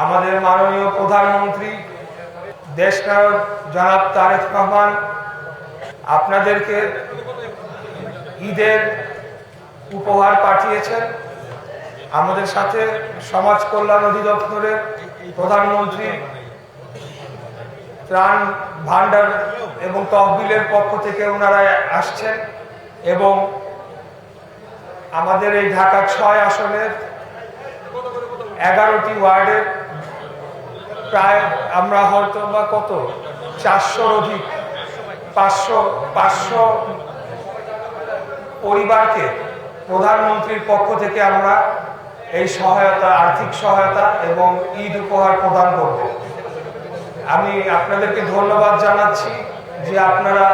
আমাদের মাননীয় প্রধানমন্ত্রী দেশনায়ক জনাব তারেক রহমান আপনাদেরকে ঈদের উপহার পাঠিয়েছেন। আমাদের সাথে সমাজ কল্যাণ অধিদপ্তরের প্রধানমন্ত্রী ত্রাণ ভান্ডার এবং তহবিলের পক্ষ থেকে ওনারা আসছেন এবং আমাদের এই ঢাকা ৬ আসনের ১১টি ওয়ার্ডের প্রায় আমরা হয়তো বা কত ৪০০-র অধিক ৫০০ পরিবারকে প্রধানমন্ত্রীর পক্ষ থেকে আমরা এই সহায়তা, আর্থিক সহায়তা এবং ঈদ উপহার প্রদান করব। আমি আপনাদেরকে ধন্যবাদ জানাচ্ছি যে আপনারা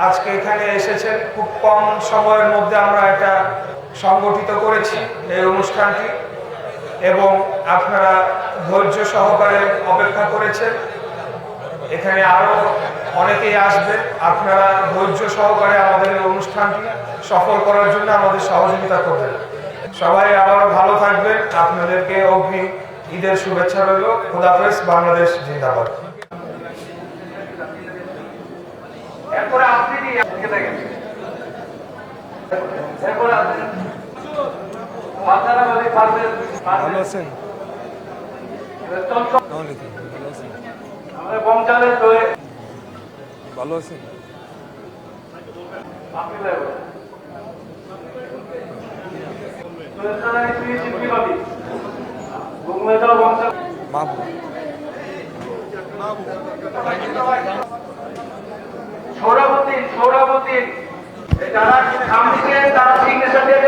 আজকে এখানে এসেছেন। খুব কম সময়ের মধ্যে আমরা এটা সংগঠিত করেছি এই অনুষ্ঠানটি এবং আপনারা ধৈর্য সহকারে অপেক্ষা করেছেন। এখানে আরো অনেকেই আসবেন। আপনারা ধৈর্য সহকারে আমাদের এই অনুষ্ঠানটি সফল করার জন্য আমাদের সহযোগিতা করবেন। সবাই আবারও ভালো থাকবেন। আপনাদেরকে অগ্রিম ঈদের শুভেচ্ছা রইল। খোদাফেজ। বাংলাদেশ জিন্দাবাদ। ভালো আছেন? ভালো আছেন? সৌরভতী যারা সামনে তারা সিগনেচার দিয়ে